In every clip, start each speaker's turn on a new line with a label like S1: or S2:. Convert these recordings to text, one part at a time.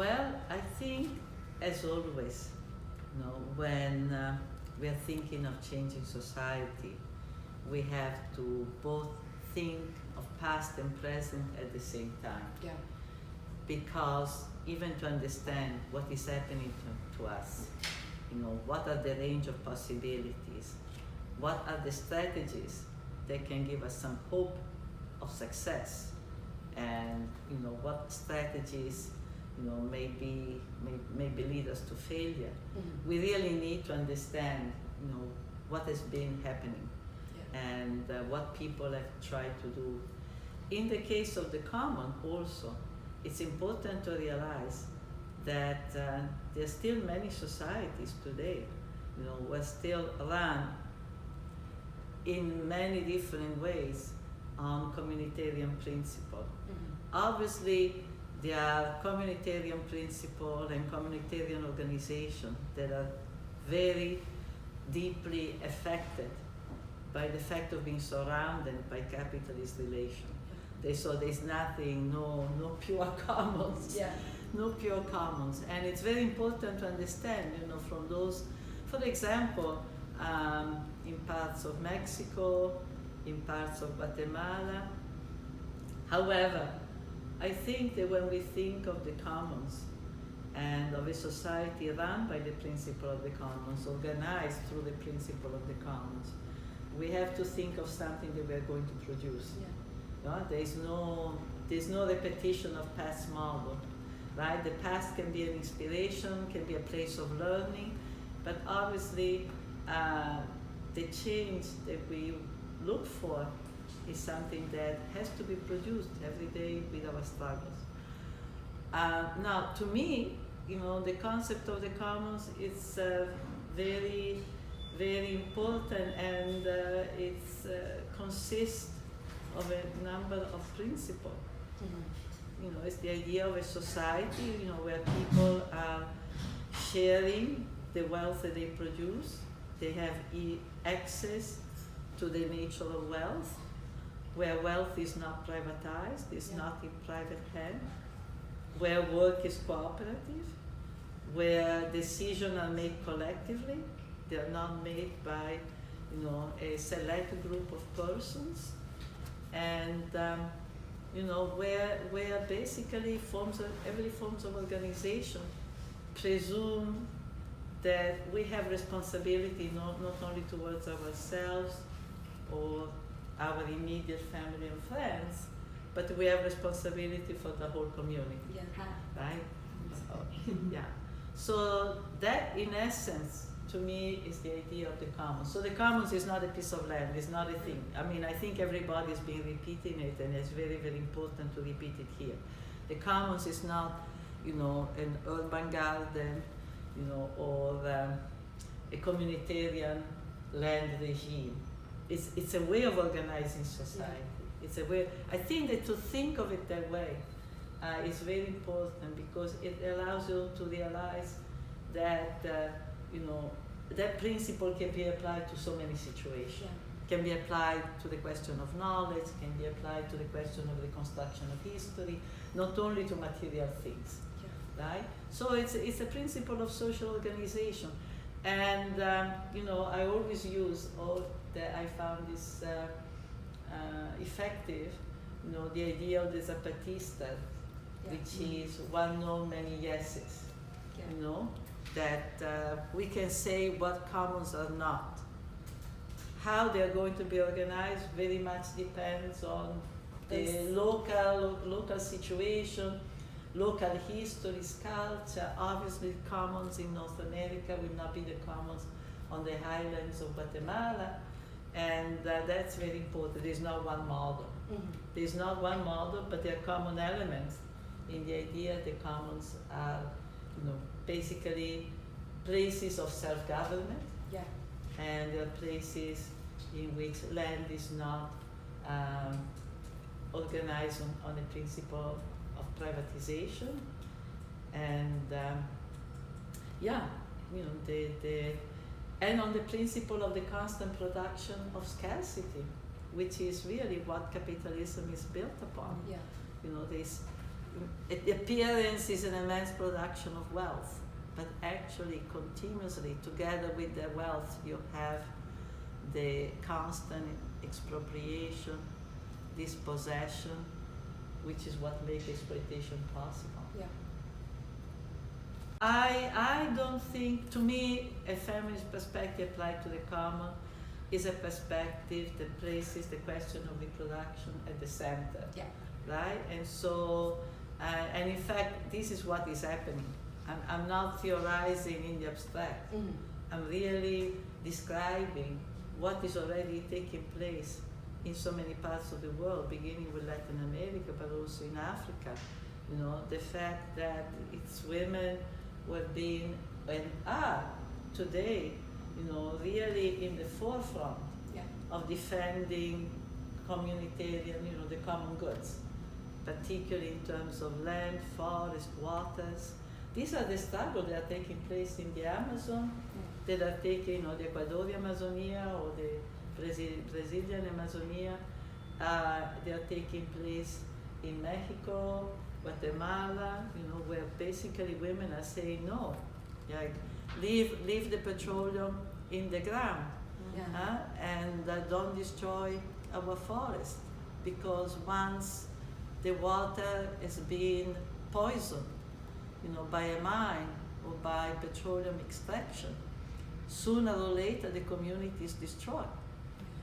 S1: Well, I think, as always, when we are thinking of changing society, we have to both think of past and present at the same time.
S2: Yeah.
S1: Because even to understand what is happening to us, what are the range of possibilities, what are the strategies that can give us some hope of success, and what strategies maybe lead us to failure.
S2: Mm-hmm.
S1: We really need to understand what has been happening,
S2: Yeah.
S1: and what people have tried to do. In the case of the common also, it's important to realize that there are still many societies today were still run in many different ways on communitarian principle.
S2: Mm-hmm.
S1: Obviously, there are communitarian principle and communitarian organization that are very deeply affected by the fact of being surrounded by capitalist relations. So there's nothing, no pure commons.
S2: Yeah.
S1: No pure commons. And it's very important to understand, from those, for example, in parts of Mexico, in parts of Guatemala. However, I think that when we think of the commons and of a society run by the principle of the commons, organized through the principle of the commons, we have to think of something that we're going to produce.
S2: Yeah.
S1: There's no repetition of past model, right? The past can be an inspiration, can be a place of learning, but obviously the change that we look for is something that has to be produced every day with our struggles. Now, to me, the concept of the commons is very, very important, and it consists of a number of principles.
S2: Mm-hmm.
S1: It's the idea of a society, where people are sharing the wealth that they produce. They have access to the nature of wealth, where wealth is not privatized, is not in private hand, where work is cooperative, where decisions are made collectively. They are not made by, a select group of persons. And where basically every forms of organization presume that we have responsibility not only towards ourselves or our immediate family and friends, but we have responsibility for the whole community.
S2: Yeah.
S1: Right? Yeah. So that, in essence, to me, is the idea of the commons. So the commons is not a piece of land, it's not a thing. I mean, I think everybody's been repeating it, and it's very, very important to repeat it here. The commons is not, an urban garden, or a communitarian land regime. It's a way of organizing society.
S2: Yeah.
S1: It's a way. I think that to think of it that way is very important, because it allows you to realize that that principle can be applied to so many situations.
S2: Yeah.
S1: Can be applied to the question of knowledge, can be applied to the question of reconstruction of history, not only to material things.
S2: Yeah.
S1: Right? So it's a principle of social organization. And I always use, that I found this effective, the idea of the Zapatista,
S2: Yeah.
S1: which is one no, many yeses.
S2: Yeah.
S1: That we can say what commons are not. How they are going to be organized very much depends on the local situation, local histories, culture. Obviously, commons in North America will not be the commons on the highlands of Guatemala, and that's very important. There's not one model.
S2: Mm-hmm.
S1: There's not one model, but there are common elements in the idea the commons are, basically places of self-government.
S2: Yeah.
S1: And there are places in which land is not organized on the principle of privatization, and and on the principle of the constant production of scarcity, which is really what capitalism is built upon.
S2: Yeah.
S1: This the appearance is an immense production of wealth, but actually continuously together with the wealth you have the constant expropriation, dispossession, which is what makes exploitation possible.
S2: Yeah.
S1: I don't think, to me, a feminist perspective applied to the common is a perspective that places the question of reproduction at the center.
S2: Yeah.
S1: Right? And so, and in fact, this is what is happening. I'm not theorizing in the abstract.
S2: Mm-hmm.
S1: I'm really describing what is already taking place in so many parts of the world, beginning with Latin America, but also in Africa. You know, the fact that it's women who have been and are today, you know, really in the forefront
S2: Yeah.
S1: of defending communitarian, you know, the common goods, particularly in terms of land, forest, waters. These are the struggles that are taking place in the Amazon, that are taking, you know, the Ecuadorian Amazonia or the Brazilian Amazonia. They are taking place in Mexico, Guatemala, you know, where basically women are saying no, like leave the petroleum in the ground,
S2: Yeah.
S1: and don't destroy our forest, because once the water has been poisoned, you know, by a mine or by petroleum extraction, sooner or later the community is destroyed,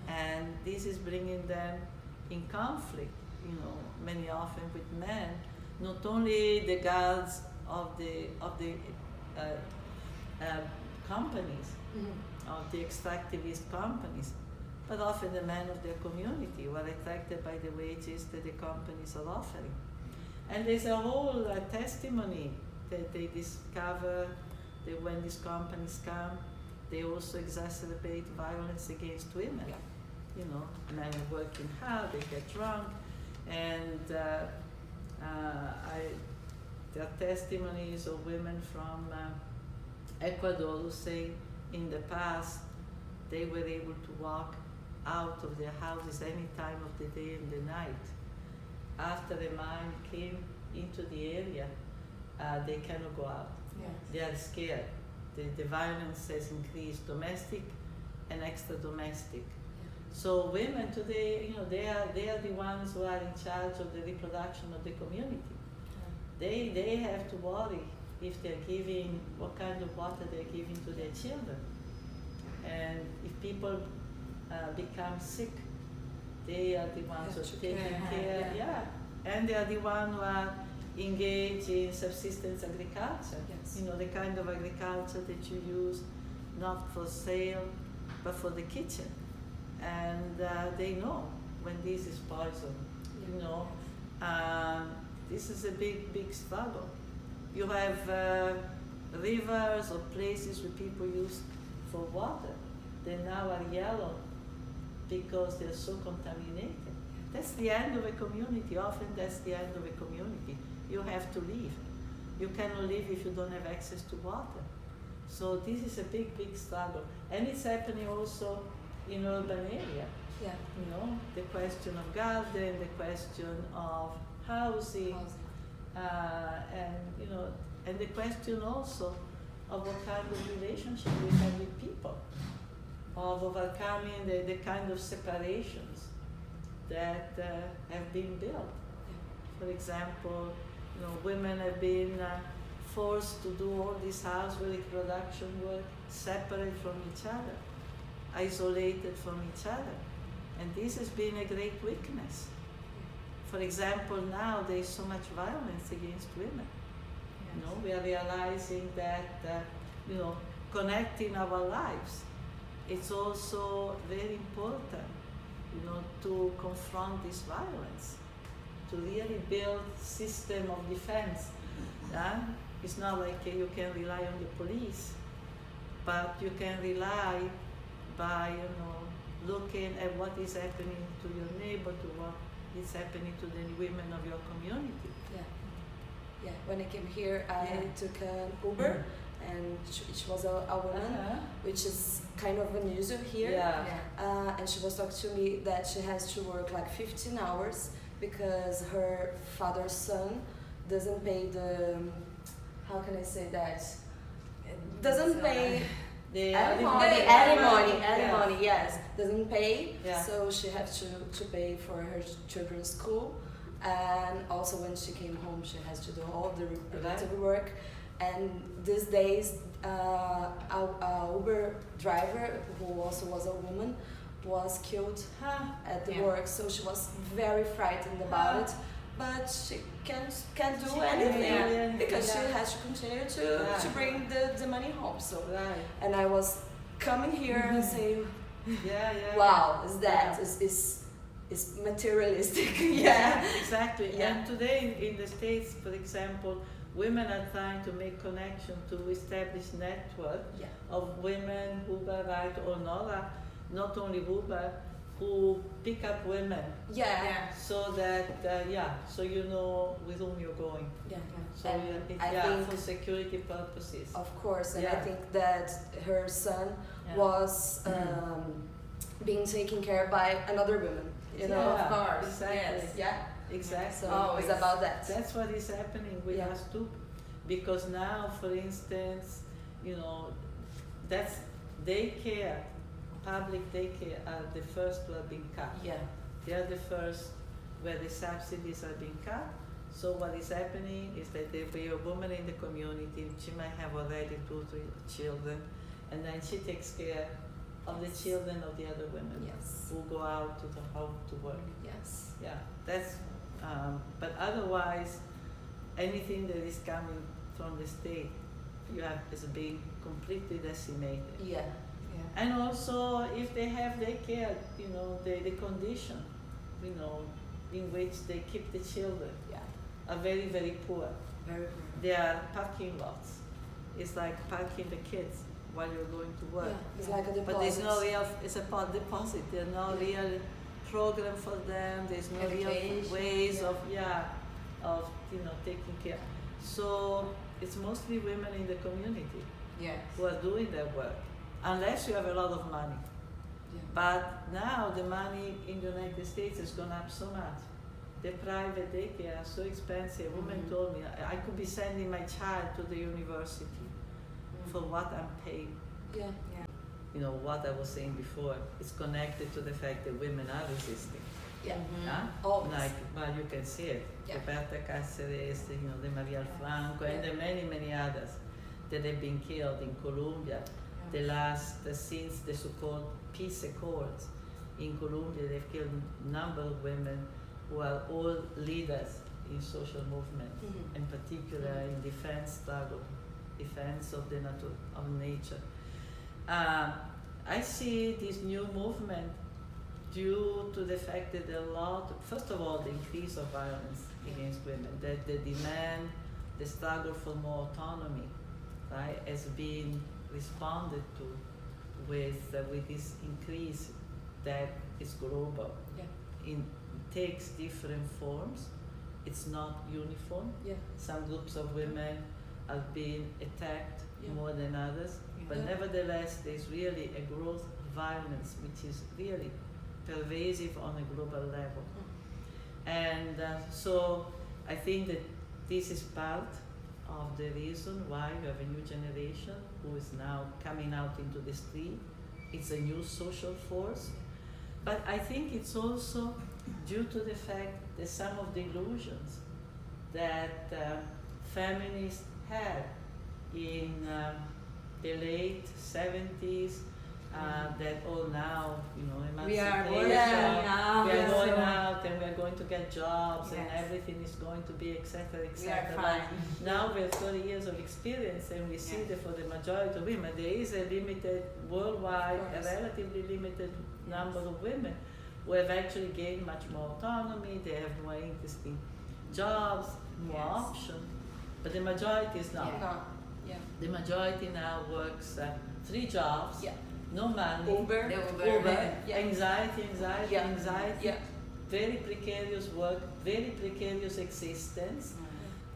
S1: and this is bringing them in conflict, you know, many often with men, not only the guards of the companies,
S2: Mm-hmm.
S1: of the extractivist companies, but often the men of their community who are attracted by the wages that the companies are offering. And there's a whole testimony that they discover that when these companies come, they also exacerbate violence against women.
S2: Yeah.
S1: You know, men are working hard, they get drunk, and there are testimonies of women from Ecuador who say in the past they were able to walk out of their houses any time of the day and the night. After the mine came into the area, they cannot go out.
S2: Yeah.
S1: They are scared. The violence has increased, domestic and extra domestic. So women today, you know, they are the ones who are in charge of the reproduction of the community. They have to worry if they're giving, what kind of water they're giving to their children. And if people become sick, they are the ones who are taking care, and they are the ones who are engaged in subsistence agriculture.
S2: Yes.
S1: You know, the kind of agriculture that you use not for sale, but for the kitchen. And they know when this is poison, you know. This is a big struggle. You have rivers or places where people use for water. They now are yellow because they're so contaminated. That's the end of a community. Often that's the end of a community. You have to leave. You cannot live if you don't have access to water. So this is a big struggle. And it's happening also in urban area.
S2: Yeah.
S1: You know, the question of garden, the question of housing. And you know, and the question also of what kind of relationship we have with people, of overcoming the kind of separations that have been built. For example, you know, women have been forced to do all this household reproduction work separate from each other, isolated from each other, and this has been a great weakness. For example, now there is so much violence against women. You know, we are realizing that you know, connecting our lives, it's also very important, you know, to confront this violence, to really build system of defense. It's not like you can rely on the police, but you can rely by, you know, looking at what is happening to your neighbor, to what is happening to the women of your community.
S2: Yeah. When I came here, I took an Uber, and she was a woman, which is kind of unusual here. And she was talking to me that she has to work like 15 hours because her father's son doesn't pay the, how can I say that? Doesn't pay
S1: the
S2: alimony, yes, doesn't pay,
S1: yeah.
S2: So she has to pay for her children's school, and also when she came home she has to do all the reproductive work. And these days our Uber driver, who also was a woman, was killed at the work, so she was very frightened about it, but she can't do anything because she has to continue to bring the money home. So and I was coming here and saying, wow, is that is materialistic.
S1: Exactly. And today in the States, for example, women are trying to make connection to establish network of women who are or not only Uber, who pick up women. So that so you know with whom you're going. So for security purposes.
S2: Of course, and I think that her son was being taken care by another woman. You know,
S3: of course.
S1: Exactly. Exactly.
S2: So it's about that.
S1: That's what is happening with us too, because now, for instance, you know, that's daycare. Public daycare are the first who are being cut. They are the first where the subsidies are being cut. So what is happening is that there will be a woman in the community, she might have already 2 or 3 children, and then she takes care of the children of the other women who go out to the home to work. That's but otherwise anything that is coming from the state is being completely decimated. And also, if they have daycare, you know, the condition, you know, in which they keep the children are very, very poor. They are parking lots. It's like parking the kids while you're going to work.
S2: It's like a deposit.
S1: But there's no real, it's a deposit. There's no real program for them. There's no real ways of you know, taking care. So it's mostly women in the community who are doing their work. Unless you have a lot of money. But now the money in the United States has gone up so much. The private daycare are so expensive. A woman told me I could be sending my child to the university for what I'm paying. You know, what I was saying before, it's connected to the fact that women are resisting. Like, well, you can see it. Roberta Cáceres, you know, the Maria Franco, and the many, many others that have been killed in Colombia. The last, since the so-called peace accords in Colombia, they've killed a number of women who are all leaders in social movement, in particular in defense struggle, defense of the nature. I see this new movement due to the fact that first of all, the increase of violence against women, that the demand, the struggle for more autonomy, right, has been responded to with this increase that is global. It takes different forms. It's not uniform. Some groups of women are being attacked more than others, but nevertheless there's really a growth of violence which is really pervasive on a global level. And so I think that this is part of the reason why you have a new generation who is now coming out into the street. It's a new social force. But I think it's also due to the fact that some of the illusions that feminists had in the late 70s, that now, you know, emancipation, we are going out and we are going to get jobs and everything is going to be etc. etc. Now we have 30 years of experience and we see that for the majority of women there is a limited, worldwide, a relatively limited number of women who have actually gained much more autonomy, they have more interesting jobs, more options, but the majority is not. The majority now works 3 jobs, no money,
S2: Uber,
S1: anxiety, very precarious work, very precarious existence,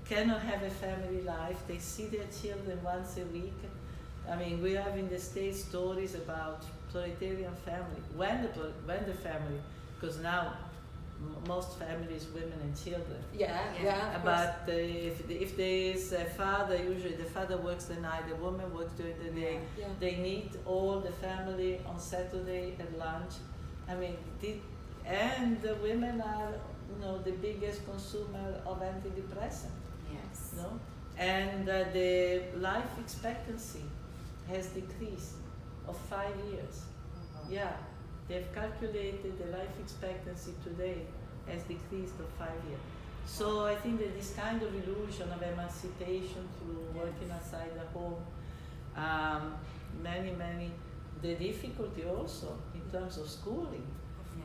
S1: cannot have a family life, they see their children once a week. I mean, we have in the States stories about proletarian family, when the family, because now most families, women and children.
S2: Of
S1: But if there is a father, usually the father works the night, the woman works during the day. They need all the family on Saturday at lunch. I mean, and the women are, the biggest consumer of antidepressant.
S3: Yes.
S1: No, and the life expectancy has decreased of 5 years. Yeah, they've calculated the life expectancy today has decreased of 5 years. So I think that this kind of illusion of emancipation through working outside the home, the difficulty also in terms of schooling.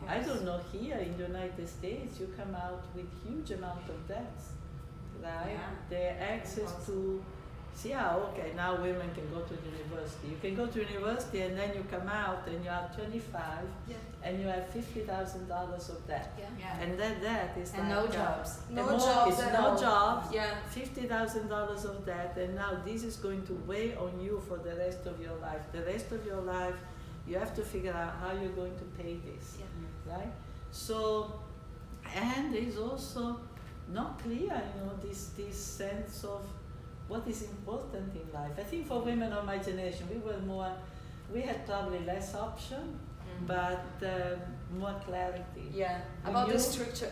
S1: I don't know, here in the United States, you come out with huge amount of debts, right? The access to, now women can go to university. You can go to university and then you come out and you are 25 and you have $50,000 of debt. And that debt is
S2: and
S1: like
S2: no jobs.
S1: no jobs. $50,000 of debt, and now this is going to weigh on you for the rest of your life. The rest of your life, you have to figure out how you're going to pay this, right? So, and there's also not clear, this sense of what is important in life. I think for women of my generation, we had probably less option, but more clarity.
S2: About the structure,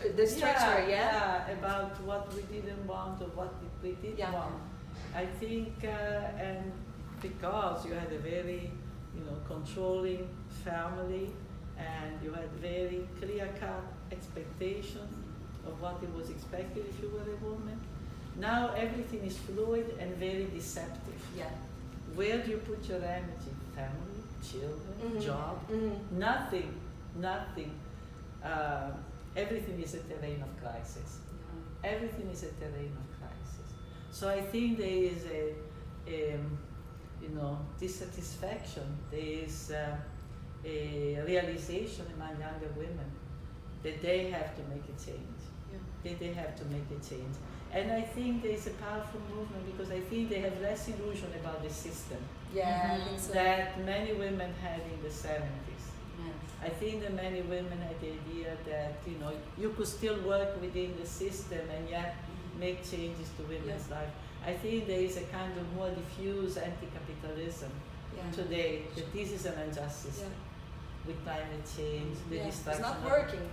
S1: about what we didn't want or what we did want. I think, and because you had a very, controlling family, and you had very clear-cut expectations of what it was expected if you were a woman. Now everything is fluid and very deceptive. Where do you put your energy? Family, children, job? Nothing. Everything is a terrain of crisis. Everything is a terrain of crisis. So I think there is a dissatisfaction. There is a realization among younger women that they have to make a change. That they have to make a change. And I think there is a powerful movement because I think they have less illusion about the system
S2: I think so.
S1: that many women had in the 70s. I think that many women had the idea that, you could still work within the system and yet make changes to women's life. I think there is a kind of more diffuse anti-capitalism today, that this is an injustice. With climate change, the destruction.
S2: It's not working.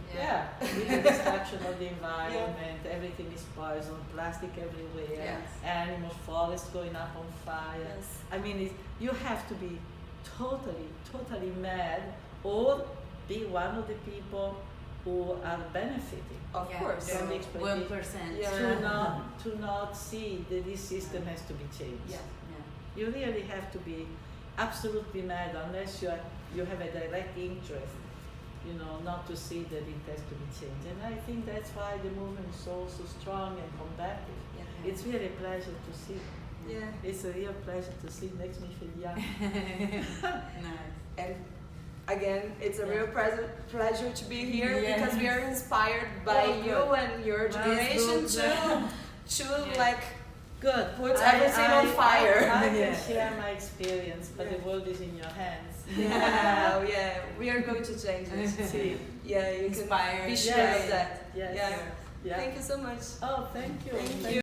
S1: With the destruction of the environment, everything is poison, plastic everywhere, animals, forests going up on fire. I mean, you have to be totally mad, or be one of the people who are benefiting.
S2: Of course.
S1: From the exploitation.
S3: 1%.
S1: To not see that this system has to be changed. You really have to be absolutely mad unless you have a direct interest, not to see that it has to be changed. And I think that's why the movement is so strong and combative. It's really a pleasure to see. It's a real pleasure to see. It makes me feel young.
S3: Nice.
S2: And again, it's a real pleasure to be here because we are inspired by you and your generation to
S1: Good.
S2: Put everything on fire.
S1: I can share my experience, but the world is in your hands.
S2: We are going to change it.
S1: See.
S2: You
S3: Inspired.
S2: can be sure of that.
S1: Yes.
S2: Thank you so much.
S1: Oh, thank you.
S2: Thank you.